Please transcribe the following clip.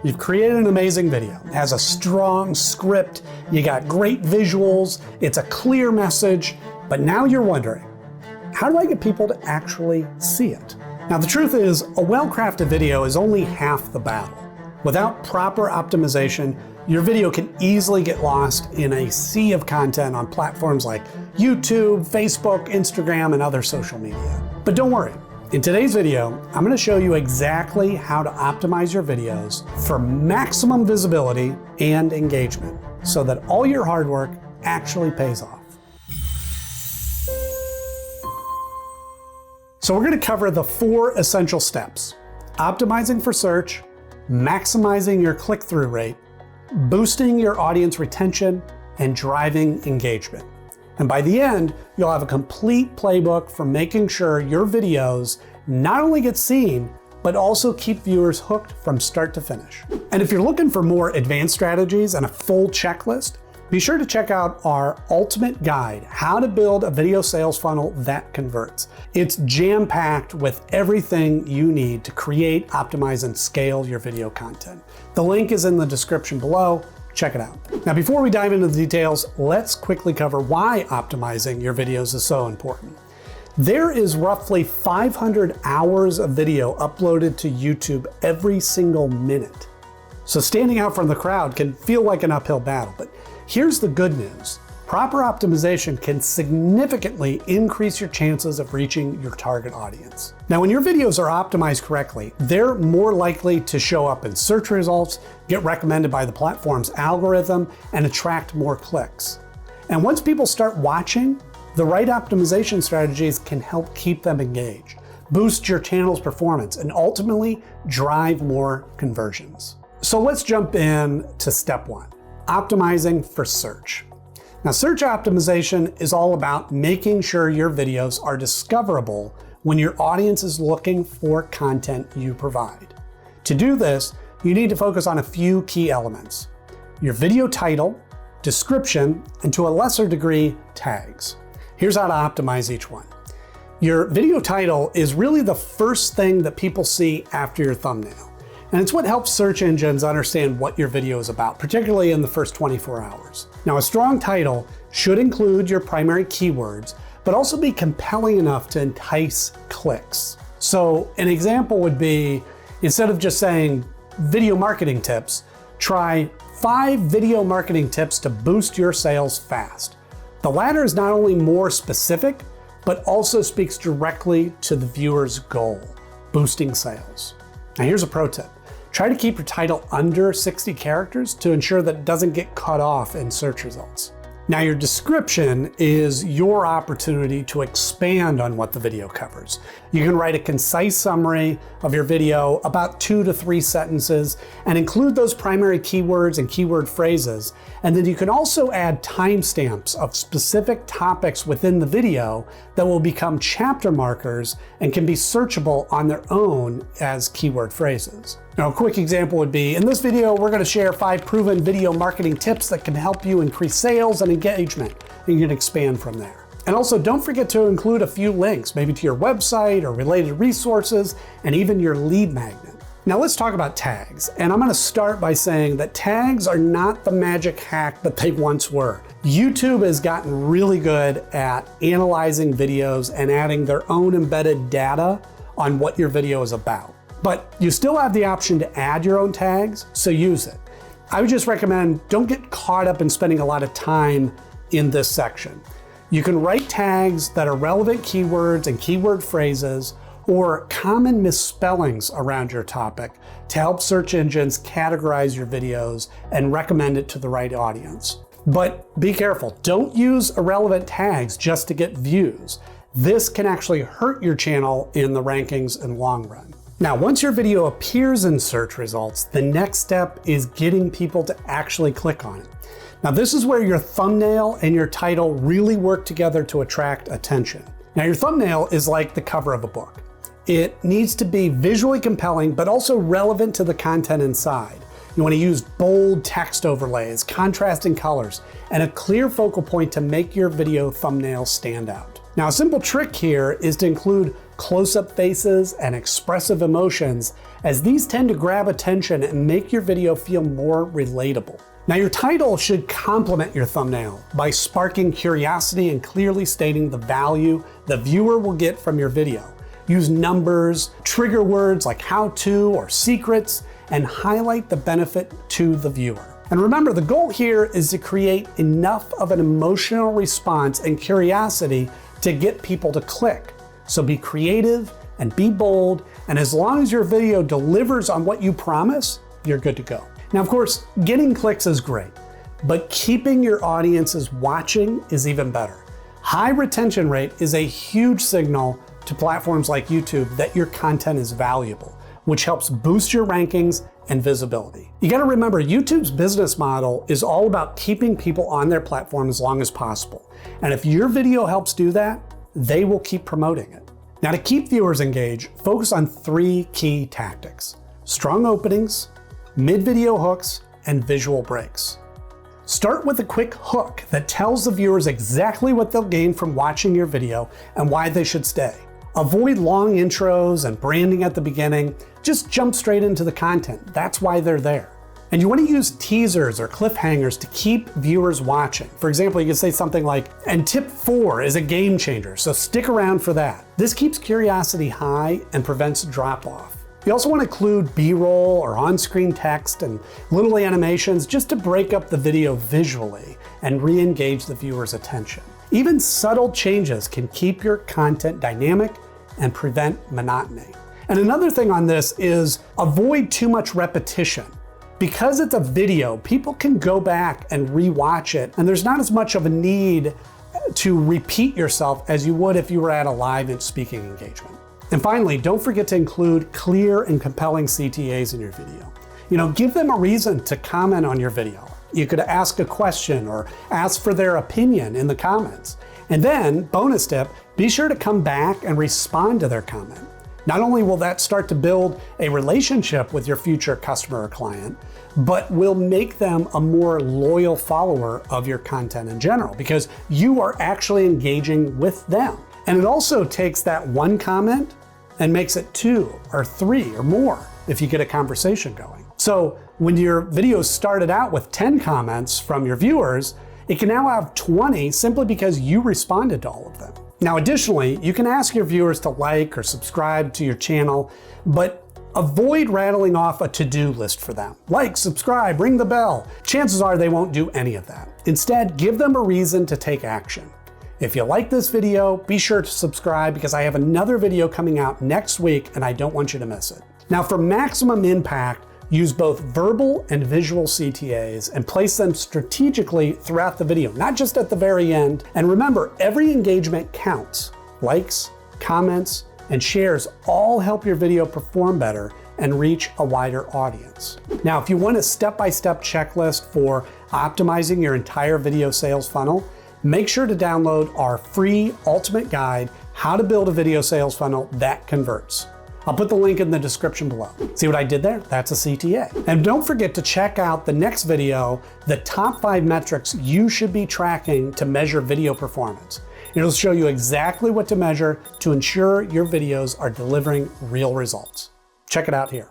You've created an amazing video. It has a strong script, you got great visuals, it's a clear message, but now you're wondering, how do I get people to actually see it? Now the truth is, a well-crafted video is only half the battle. Without proper optimization, your video can easily get lost in a sea of content on platforms like YouTube, Facebook, Instagram, and other social media. But don't worry. In today's video, I'm going to show you exactly how to optimize your videos for maximum visibility and engagement so that all your hard work actually pays off. So we're going to cover the 4 essential steps: optimizing for search, maximizing your click-through rate, boosting your audience retention, and driving engagement. And by the end, you'll have a complete playbook for making sure your videos not only get seen, but also keep viewers hooked from start to finish. And if you're looking for more advanced strategies and a full checklist, be sure to check out our ultimate guide, How to Build a Video Sales Funnel That Converts. It's jam-packed with everything you need to create, optimize, and scale your video content. The link is in the description below. Check it out. Now, before we dive into the details, let's quickly cover why optimizing your videos is so important. There is roughly 500 hours of video uploaded to YouTube every single minute. So standing out from the crowd can feel like an uphill battle, but here's the good news. Proper optimization can significantly increase your chances of reaching your target audience. Now, when your videos are optimized correctly, they're more likely to show up in search results, get recommended by the platform's algorithm, and attract more clicks. And once people start watching, the right optimization strategies can help keep them engaged, boost your channel's performance, and ultimately drive more conversions. So let's jump in to step 1, optimizing for search. Now, search optimization is all about making sure your videos are discoverable when your audience is looking for content you provide. To do this, you need to focus on a few key elements: your video title, description, and to a lesser degree, tags. Here's how to optimize each one. Your video title is really the first thing that people see after your thumbnail. And it's what helps search engines understand what your video is about, particularly in the first 24 hours. Now, a strong title should include your primary keywords, but also be compelling enough to entice clicks. So an example would be, instead of just saying video marketing tips, try 5 video marketing tips to boost your sales fast. The latter is not only more specific, but also speaks directly to the viewer's goal, boosting sales. Now here's a pro tip. Try to keep your title under 60 characters to ensure that it doesn't get cut off in search results. Now, your description is your opportunity to expand on what the video covers. You can write a concise summary of your video, about 2 to 3 sentences, and include those primary keywords and keyword phrases. And then you can also add timestamps of specific topics within the video that will become chapter markers and can be searchable on their own as keyword phrases. Now, a quick example would be, in this video, we're going to share 5 proven video marketing tips that can help you increase sales and engagement, and you can expand from there. And also, don't forget to include a few links, maybe to your website or related resources, and even your lead magnet. Now let's talk about tags. And I'm going to start by saying that tags are not the magic hack that they once were. YouTube has gotten really good at analyzing videos and adding their own embedded data on what your video is about. But you still have the option to add your own tags, so use it. I would just recommend don't get caught up in spending a lot of time in this section. You can write tags that are relevant keywords and keyword phrases or common misspellings around your topic to help search engines categorize your videos and recommend it to the right audience. But be careful, don't use irrelevant tags just to get views. This can actually hurt your channel in the rankings in the long run. Now, once your video appears in search results, the next step is getting people to actually click on it. Now, this is where your thumbnail and your title really work together to attract attention. Now, your thumbnail is like the cover of a book. It needs to be visually compelling, but also relevant to the content inside. You want to use bold text overlays, contrasting colors, and a clear focal point to make your video thumbnail stand out. Now, a simple trick here is to include close-up faces, and expressive emotions, as these tend to grab attention and make your video feel more relatable. Now, your title should complement your thumbnail by sparking curiosity and clearly stating the value the viewer will get from your video. Use numbers, trigger words like how-to or secrets, and highlight the benefit to the viewer. And remember, the goal here is to create enough of an emotional response and curiosity to get people to click. So be creative and be bold, and as long as your video delivers on what you promise, you're good to go. Now, of course, getting clicks is great, but keeping your audiences watching is even better. High retention rate is a huge signal to platforms like YouTube that your content is valuable, which helps boost your rankings and visibility. You gotta remember, YouTube's business model is all about keeping people on their platform as long as possible. And if your video helps do that, they will keep promoting it. Now, to keep viewers engaged, focus on 3 key tactics: strong openings, mid-video hooks, and visual breaks. Start with a quick hook that tells the viewers exactly what they'll gain from watching your video and why they should stay. Avoid long intros and branding at the beginning. Just jump straight into the content. That's why they're there. And you want to use teasers or cliffhangers to keep viewers watching. For example, you can say something like, "And tip 4 is a game changer, so stick around for that." This keeps curiosity high and prevents drop-off. You also want to include B-roll or on-screen text and little animations just to break up the video visually and re-engage the viewer's attention. Even subtle changes can keep your content dynamic and prevent monotony. And another thing on this is avoid too much repetition. Because it's a video, people can go back and re-watch it, and there's not as much of a need to repeat yourself as you would if you were at a live and speaking engagement. And finally, don't forget to include clear and compelling CTAs in your video. Give them a reason to comment on your video. You could ask a question or ask for their opinion in the comments. And then, bonus tip, be sure to come back and respond to their comment. Not only will that start to build a relationship with your future customer or client, but will make them a more loyal follower of your content in general, because you are actually engaging with them. And it also takes that one comment and makes it 2 or 3 or more if you get a conversation going. So when your video started out with 10 comments from your viewers, it can now have 20 simply because you responded to all of them. Now, additionally, you can ask your viewers to like or subscribe to your channel, but avoid rattling off a to-do list for them. Like, subscribe, ring the bell. Chances are they won't do any of that. Instead, give them a reason to take action. If you like this video, be sure to subscribe because I have another video coming out next week and I don't want you to miss it. Now, for maximum impact, use both verbal and visual CTAs and place them strategically throughout the video, not just at the very end. And remember, every engagement counts. Likes, comments, and shares all help your video perform better and reach a wider audience. Now, if you want a step-by-step checklist for optimizing your entire video sales funnel, make sure to download our free ultimate guide, How to Build a Video Sales Funnel That Converts. I'll put the link in the description below. See what I did there? That's a CTA. And don't forget to check out the next video, the top 5 metrics you should be tracking to measure video performance. It'll show you exactly what to measure to ensure your videos are delivering real results. Check it out here.